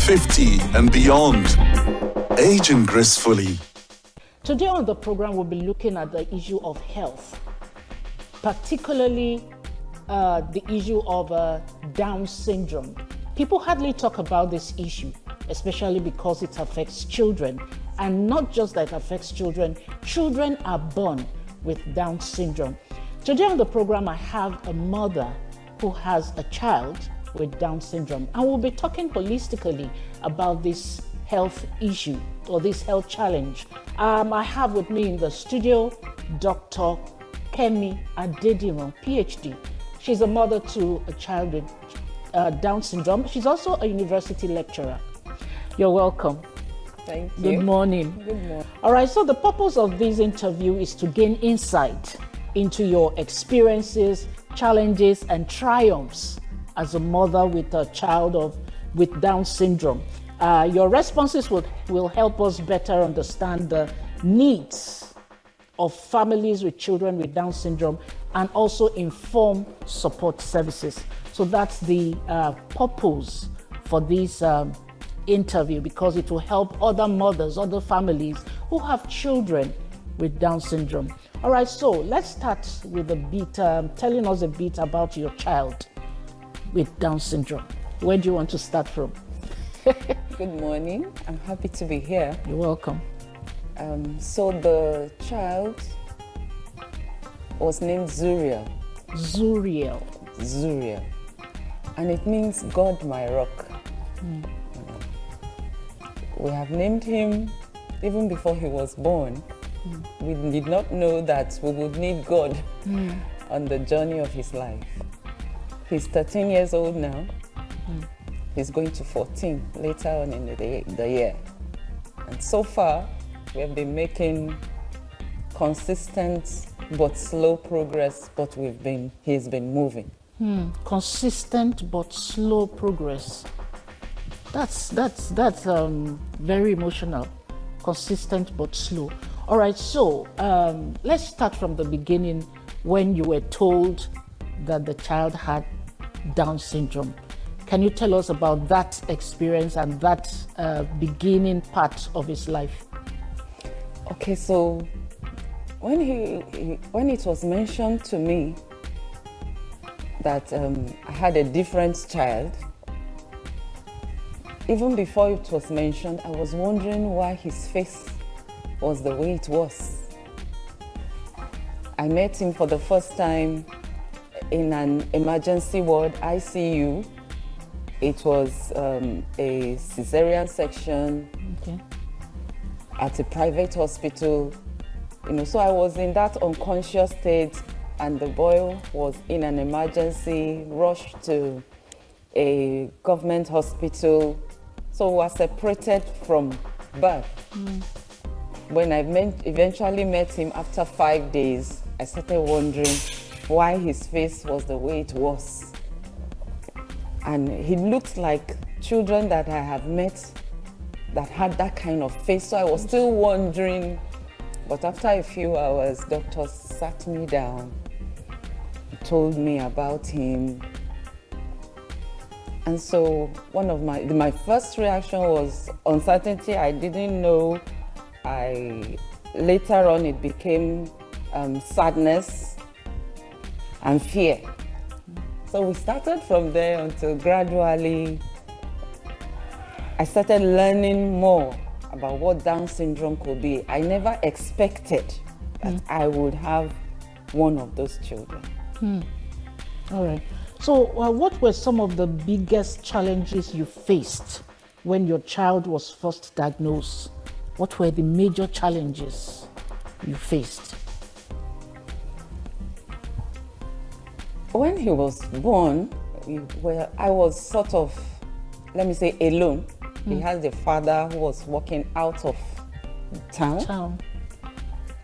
50 and beyond. Aging gracefully. Today on the program, we'll be looking at the issue of health, particularly the issue of Down syndrome. People hardly talk about this issue, especially because it affects children. And not just that it affects children, children are born with Down syndrome. Today on the program, I have a mother who has a child with Down syndrome, and we'll be talking holistically about this health issue or this health challenge. I have with me in the studio Dr. Kemi Adediran, PhD. She's a mother to a child with Down syndrome. She's also a university lecturer. You're welcome. Thank you. Good morning. Good morning. All right, so the purpose of this interview is to gain insight into your experiences, challenges, and triumphs as a mother with a child with Down syndrome. Your responses will help us better understand the needs of families with children with Down syndrome and also inform support services. So that's the purpose for this interview, because it will help other mothers, other families who have children with Down syndrome. All right, so let's start with a bit, telling us a bit about your child with Down syndrome. Where do you want to start from? Good morning. I'm happy to be here. You're welcome. So the child was named Zuriel. Zuriel. Zuriel. And it means God my rock. We have named him even before he was born. We did not know that we would need God on the journey of his life. He's 13 years old now. He's going to 14 later on in the year. And so far, we have been making consistent but slow progress, but he's been moving. Consistent but slow progress. That's very emotional. Consistent but slow. All right, so let's start from the beginning when you were told that the child had Down syndrome. Can you tell us about that experience and that beginning part of his life? Okay, so when it was mentioned to me that I had a different child, even before it was mentioned, I was wondering why his face was the way it was. I met him for the first time in an emergency ward, ICU. It was a cesarean section at a private hospital. So I was in that unconscious state, and the boy was in an emergency, rushed to a government hospital. So we were separated from birth. When I eventually met him after 5 days, I started wondering why his face was the way it was. And he looked like children that I have met that had that kind of face. So I was still wondering, but after a few hours, doctors sat me down, told me about him. And so one of my first reaction was uncertainty. I didn't know. Later on it became sadness and fear. So we started from there until gradually I started learning more about what Down syndrome could be. I never expected that I would have one of those children. All right. So what were some of the biggest challenges you faced when your child was first diagnosed? What were the major challenges you faced? When he was born, I was sort of, let me say, alone. He has a father who was working out of town.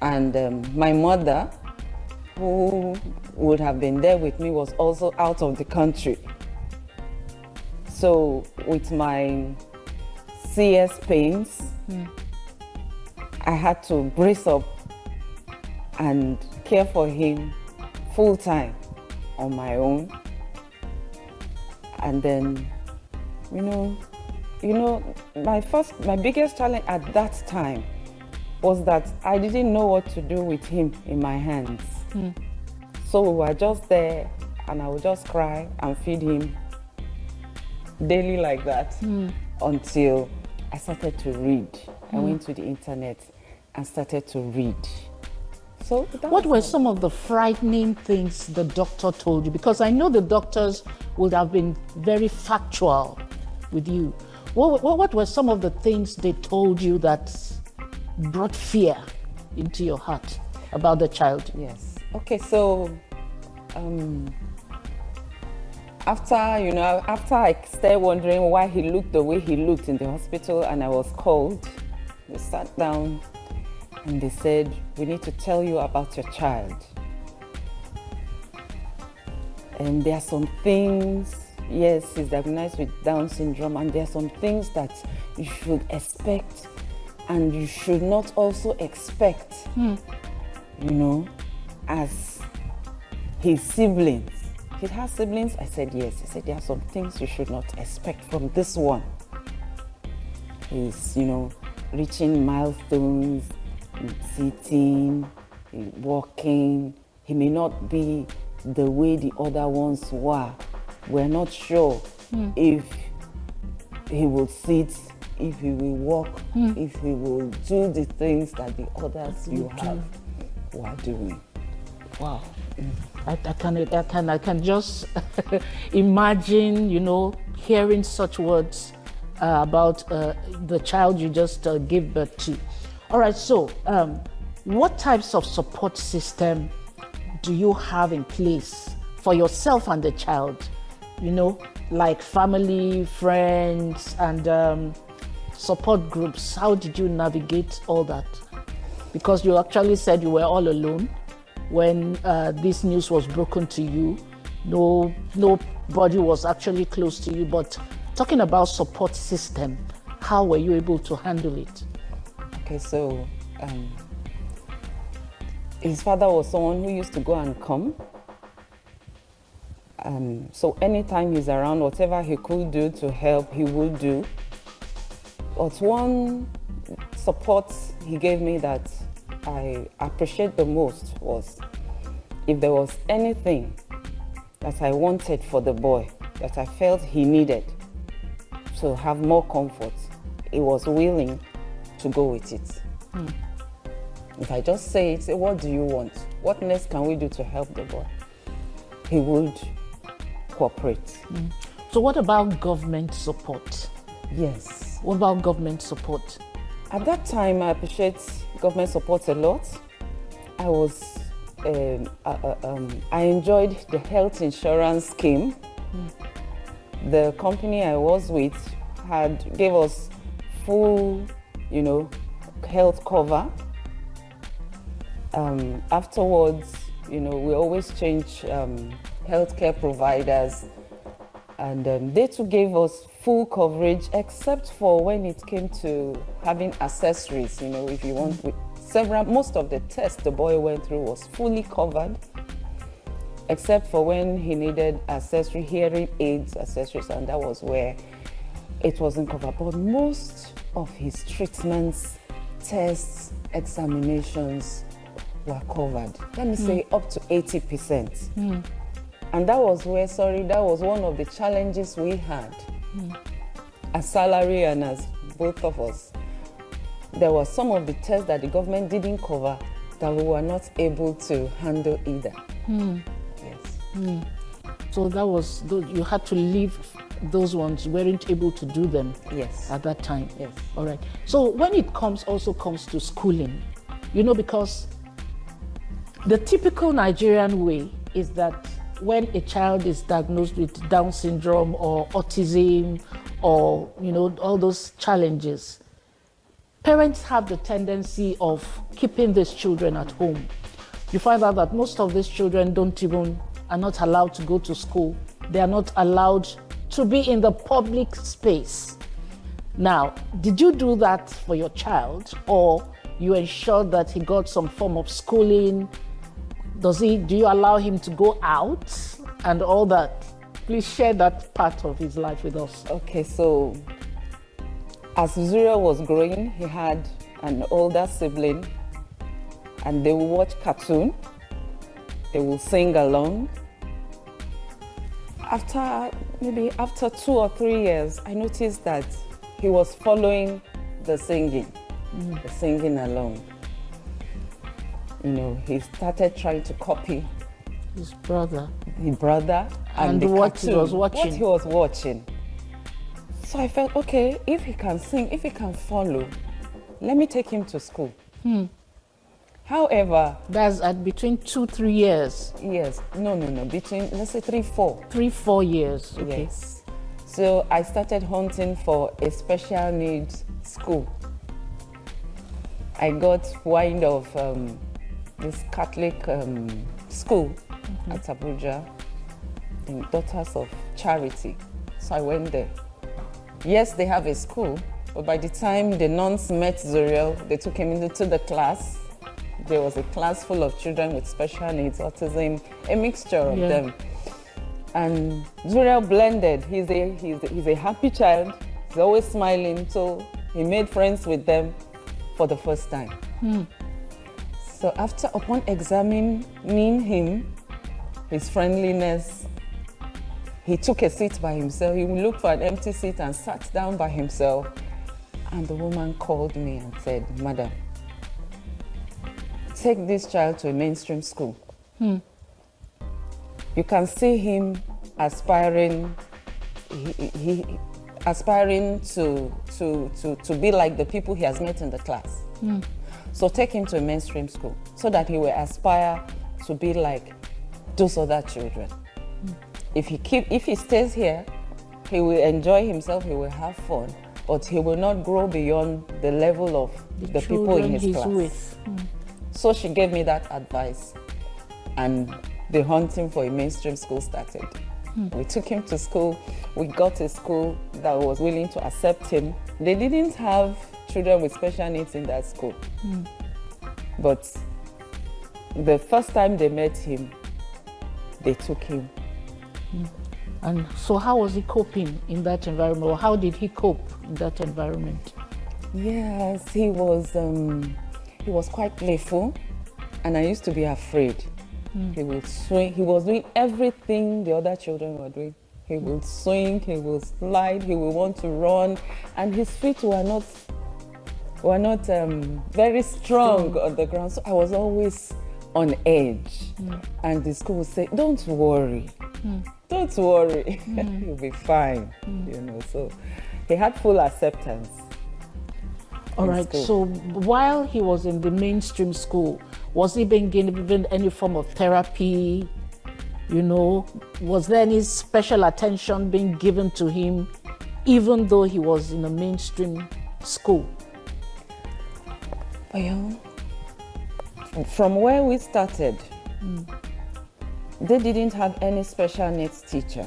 And my mother, who would have been there with me, was also out of the country. So with my CS pains, I had to brace up and care for him full time on my own. And then, my biggest challenge at that time was that I didn't know what to do with him in my hands. So we were just there, and I would just cry and feed him daily like that until I started to read. I went to the internet and started to read. So what were some of the frightening things the doctor told you? Because I know the doctors would have been very factual with you. What were some of the things they told you that brought fear into your heart about the child? Yes. Okay, so after I started wondering why he looked the way he looked in the hospital, and I was called, we sat down and they said, we need to tell you about your child. And there are some things, yes, he's diagnosed with Down syndrome, and there are some things that you should expect and you should not also expect, as his siblings. He has siblings? I said yes. He said there are some things you should not expect from this one. He's, reaching milestones, sitting, walking. He may not be the way the other ones were. We're not sure if he will sit, if he will walk, if he will do the things that the others you have were doing. Wow. I can just imagine, hearing such words about the child you just gave birth to. All right, so what types of support system do you have in place for yourself and the child? Like family, friends, and support groups. How did you navigate all that? Because you actually said you were all alone when this news was broken to you. Nobody was actually close to you, but talking about support system, how were you able to handle it? Okay, so his father was someone who used to go and come. So anytime he's around, whatever he could do to help, he would do. But one support he gave me that I appreciate the most was if there was anything that I wanted for the boy, that I felt he needed to have more comfort, he was willing to go with it. If I just say, what do you want? What next can we do to help the boy? He would cooperate. So what about government support? Yes. What about government support? At that time, I appreciate government support a lot. I enjoyed the health insurance scheme. The company I was with gave us full, health cover. Afterwards, we always change healthcare providers, and they too gave us full coverage, except for when it came to having accessories. If you want, most of the tests the boy went through was fully covered, except for when he needed hearing aids accessories, and that was where it wasn't covered. But most of his treatments, tests, examinations were covered. Let me say up to 80%. And that was one of the challenges we had as salary earners, both of us. There were some of the tests that the government didn't cover that we were not able to handle either. Yes. So you had to leave those ones, you weren't able to do them. Yes. At that time. Yes. All right. So when it comes to schooling, because the typical Nigerian way is that when a child is diagnosed with Down syndrome or autism or, all those challenges, parents have the tendency of keeping these children at home. You find out that most of these children are not allowed to go to school. They are not allowed to be in the public space. Now, did you do that for your child, or you ensured that he got some form of schooling? Do you allow him to go out and all that? Please share that part of his life with us. Okay, so As Zuriel was growing, he had an older sibling, and they will watch cartoon, they will sing along. After 2 or 3 years, I noticed that he was following the singing along. You know, he started trying to copy his brother and the what cartoon, he was watching. What he was watching. So I felt, okay, if he can sing, if he can follow, let me take him to school. However, that's at between 2-3 years. Yes, no, between, let's say 3-4. 3-4 years, okay. Yes. So I started hunting for a special needs school. I got wind of this Catholic school at Abuja, in Daughters of Charity. So I went there. Yes, they have a school, but by the time the nuns met Zuriel, they took him into the class. There was a class full of children with special needs, autism, a mixture of them. And Zuriel blended. He's a happy child. He's always smiling. So he made friends with them for the first time. So upon examining him, his friendliness, he took a seat by himself. He looked for an empty seat and sat down by himself. And the woman called me and said, "Madam, take this child to a mainstream school. You can see him aspiring, aspiring to be like the people he has met in the class. So take him to a mainstream school so that he will aspire to be like those other children. If he stays here, he will enjoy himself, he will have fun, but he will not grow beyond the level of the people in his class." So she gave me that advice, and the hunting for a mainstream school started. We took him to school. We got a school that was willing to accept him. They didn't have children with special needs in that school. But the first time they met him, they took him. And so how was he coping in that environment, or how did he cope in that environment? Yes, he was quite playful, and I used to be afraid. He would swing. He was doing everything the other children were doing. He would swing, he would slide, he would want to run, and his feet were not very strong on the ground. So I was always on edge. And the school would say, "Don't worry, don't worry, you'll be fine." You know, so he had full acceptance. All right, so while he was in the mainstream school, was he being given any form of therapy? You know, was there any special attention being given to him, even though he was in a mainstream school? Well, from where we started, they didn't have any special needs teacher.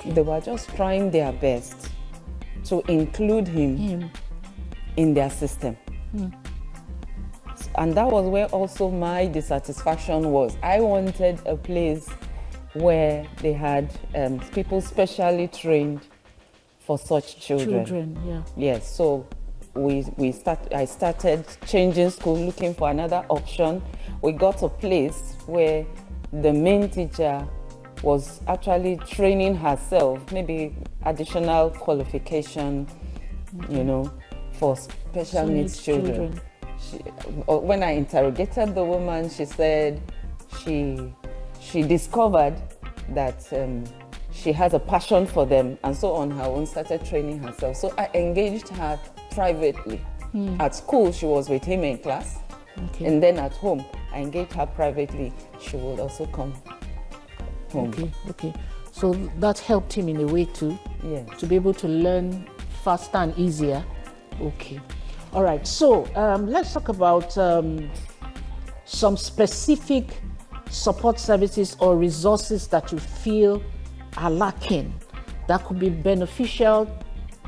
They were just trying their best to include him in their system. And that was where also my dissatisfaction was. I wanted a place where they had people specially trained for such children. Yes, so I started changing school, looking for another option. We got a place where the main teacher was actually training herself, maybe additional qualification, you know, for special needs children. When I interrogated the woman, she said she discovered that she has a passion for them, and so on her own started training herself. So I engaged her privately. At school, she was with him in class, and then at home, I engaged her privately. She would also come home. Okay. So that helped him in a way too, to be able to learn faster and easier. Okay. All right. So let's talk about some specific support services or resources that you feel are lacking that could be beneficial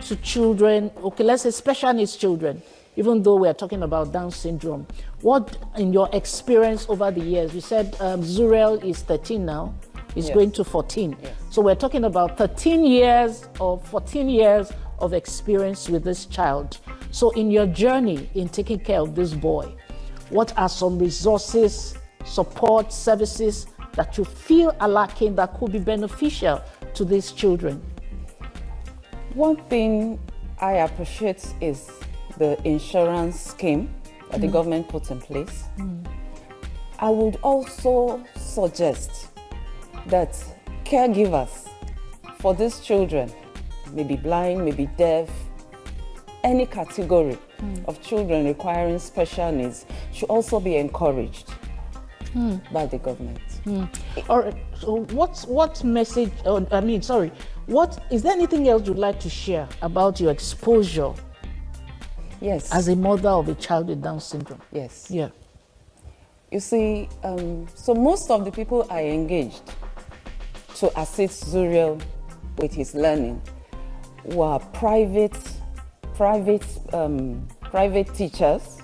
to children. Okay, let's say special needs children, even though we're talking about Down syndrome. What, in your experience over the years, you said Zuriel is 13 now, is going to 14. So we're talking about 13 years or 14 years of experience with this child. So in your journey in taking care of this boy, what are some resources, support, services that you feel are lacking that could be beneficial to these children? One thing I appreciate is the insurance scheme that the government put in place. I would also suggest that caregivers for these children, maybe blind, maybe deaf, any category of children requiring special needs should also be encouraged by the government. All right, so what message, what, is there anything else you'd like to share about your exposure Yes. as a mother of a child with Down syndrome? Yes. Yeah. You see, so most of the people I engaged to assist Zuriel with his learning were private teachers,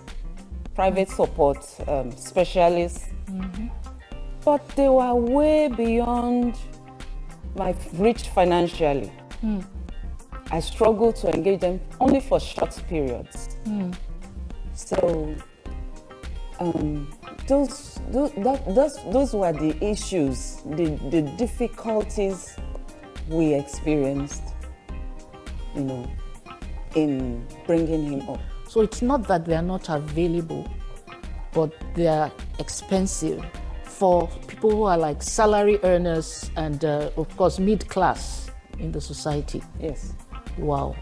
private support specialists, but they were way beyond my reach financially. I struggled to engage them only for short periods. So those were the issues, the difficulties we experienced, in bringing him up. So it's not that they are not available, but they are expensive for people who are like salary earners and of course mid-class in the society. Yes. Wow.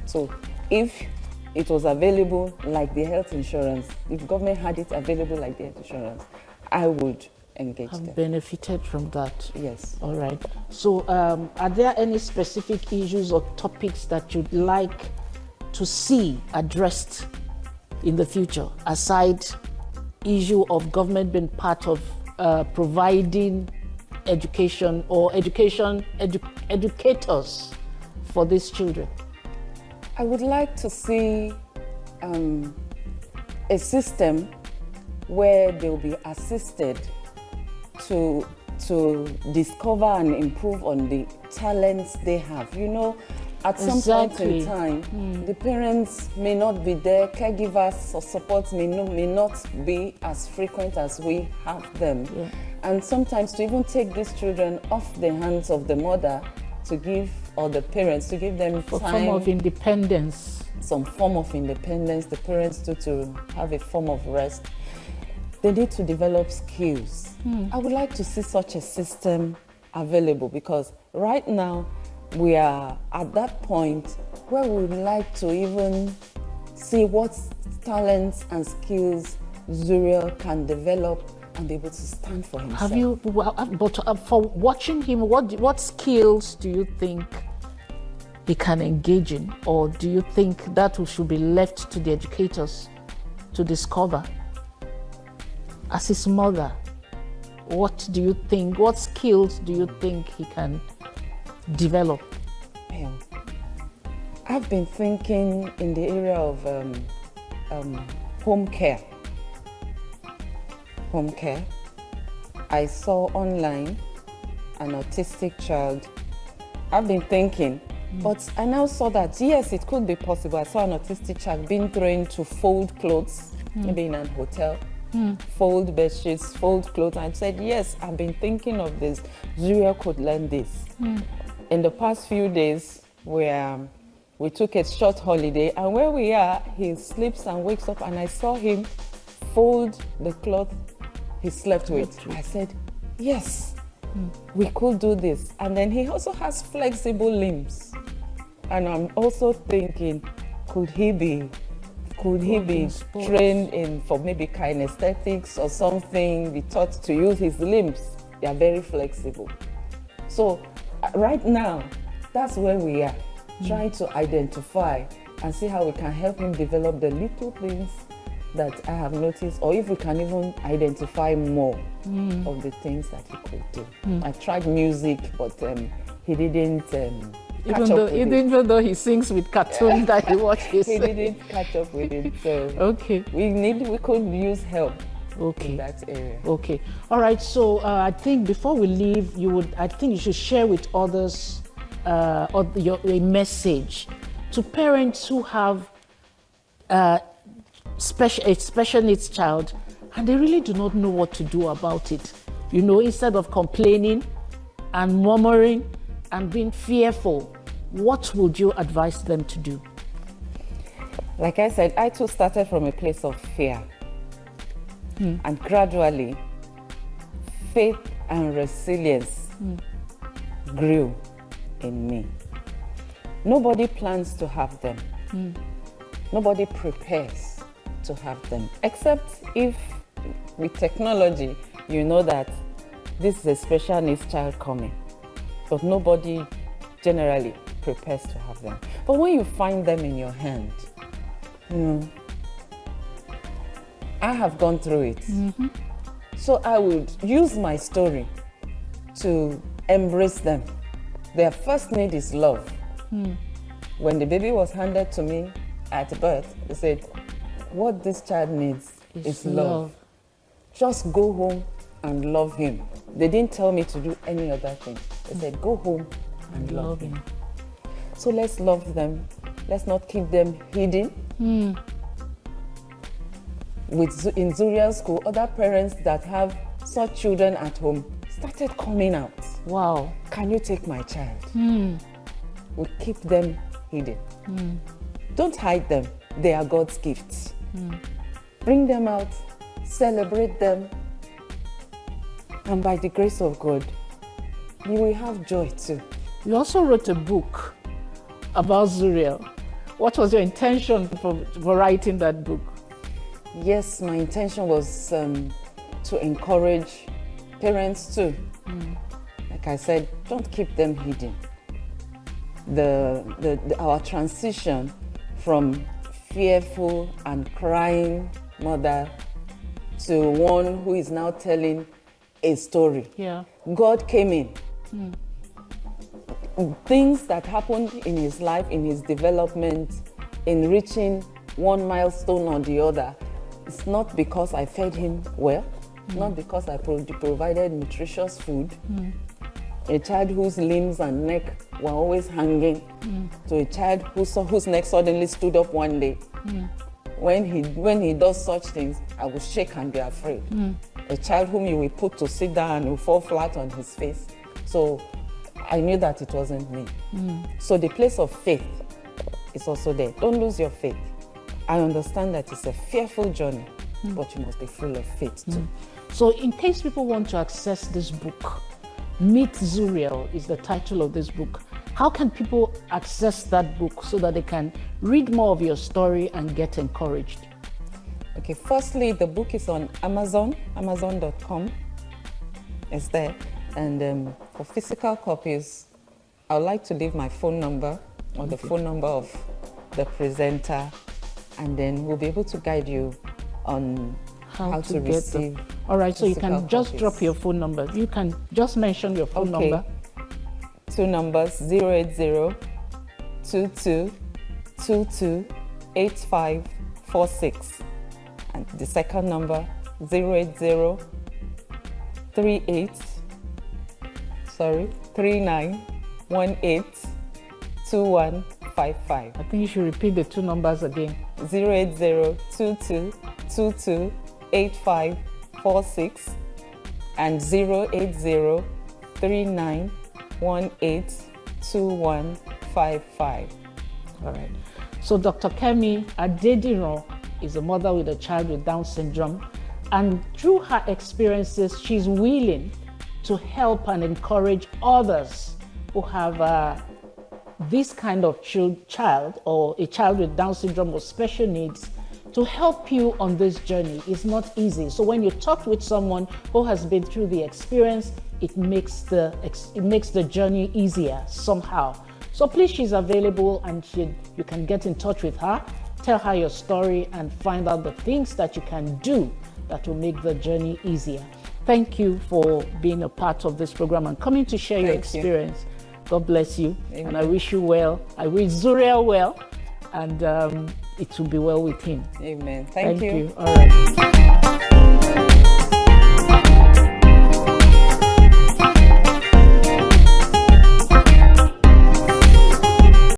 So if it was available like the health insurance, if government had it available like the health insurance, I would engage Have them. benefited from that. Yes. All right. So are there any specific issues or topics that you'd like to see addressed in the future, aside issue of government being part of providing education or educators for these children? I would like to see a system where they'll be assisted to discover and improve on the talents they have. At some point in time, the parents may not be there, caregivers or support may not be as frequent as we have them. Yeah. And sometimes to even take these children off the hands of the mother to give, or the parents, to give them For time, form of independence. some form of independence, the parents to have a form of rest. They need to develop skills. I would like to see such a system available, because right now we are at that point where we would like to even see what talents and skills Zuriel can develop and be able to stand for himself. Have you, but for watching him, what skills do you think he can engage in? Or do you think that should be left to the educators to discover? As his mother, what do you think, what skills do you think he can develop? Well, I've been thinking in the area of home care. Home care. I saw online an autistic child. I've been thinking, but I now saw that yes, it could be possible. I saw an autistic child being trained to fold clothes, maybe in a hotel. Fold bed sheets, fold clothes. And I said, yes, I've been thinking of this. Zuriel could learn this. In the past few days, we took a short holiday, and where we are, he sleeps and wakes up, and I saw him fold the cloth he slept with. I said, yes, we could do this. And then he also has flexible limbs. And I'm also thinking, could he be trained for maybe kinesthetics or something, be taught to use his limbs? They are very flexible. So right now, that's where we are, trying to identify and see how we can help him develop the little things that I have noticed, or if we can even identify more of the things that he could do. I tried music, but he didn't Even though he sings with cartoons that he watches. he didn't catch up with it. So Okay. we could use help Okay. in that area. Okay. All right. So I think before we leave, I think you should share with others a message to parents who have a special needs child and they really do not know what to do about it? You know, instead of complaining and murmuring and being fearful, what would you advise them to do? Like I said, I too started from a place of fear. And gradually, faith and resilience grew in me. Nobody plans to have them. Nobody prepares to have them, except if with technology, you know that this is a special needs child coming. But nobody generally prepares to have them. But when you find them in your hand, I have gone through it. So I would use my story to embrace them. Their first need is love. When the baby was handed to me at birth, they said, what this child needs is love. Just go home and love him. They didn't tell me to do any other thing. They said, go home and love him. So let's love them. Let's not keep them hidden. In Zuriel school, other parents that have such children at home started coming out. Wow. Can you take my child? We keep them hidden. Don't hide them. They are God's gifts. Bring them out, celebrate them, and by the grace of God, you will have joy too. You also wrote a book about Zuriel. What was your intention for writing that book? Yes, my intention was to encourage parents too. Like I said, don't keep them hidden. Our transition from fearful and crying mother to one who is now telling a story. Yeah. God came in. Things that happened in his life, in his development, in reaching one milestone or the other, it's not because I fed him well, not because I provided nutritious food. A child whose limbs and neck were always hanging, to a child whose neck suddenly stood up one day. When he does such things, I will shake and be afraid. A child whom you will put to sit down and will fall flat on his face. So I knew that it wasn't me. So the place of faith is also there. Don't lose your faith. I understand that it's a fearful journey, but you must be full of faith too. So in case people want to access this book, Meet Zuriel is the title of this book. How can people access that book so that they can read more of your story and get encouraged? Okay, firstly, the book is on Amazon, amazon.com. It's there. And for physical copies, I would like to leave my phone number or the phone number of the presenter, and then we'll be able to guide you on how to receive. All right, so you can just drop your phone number. You can just mention your phone number. Two numbers, 080-2222-8546. And the second number, 39182155. I think you should repeat the two numbers again. 080-2222-8546 and 080-39182155. All right. So Dr. Kemi Adediran is a mother with a child with Down syndrome, and through her experiences, she's willing to help and encourage others who have this kind of child or a child with Down syndrome or special needs to help you on this journey. It's not easy. So when you talk with someone who has been through the experience, it makes the journey easier somehow. So please, she's available, and you can get in touch with her, tell her your story, and find out the things that you can do that will make the journey easier. Thank you for being a part of this program and coming to share your experience. God bless you. Amen. And I wish you well. I wish Zuriel well, and it will be well with him. Amen. Thank you. All right.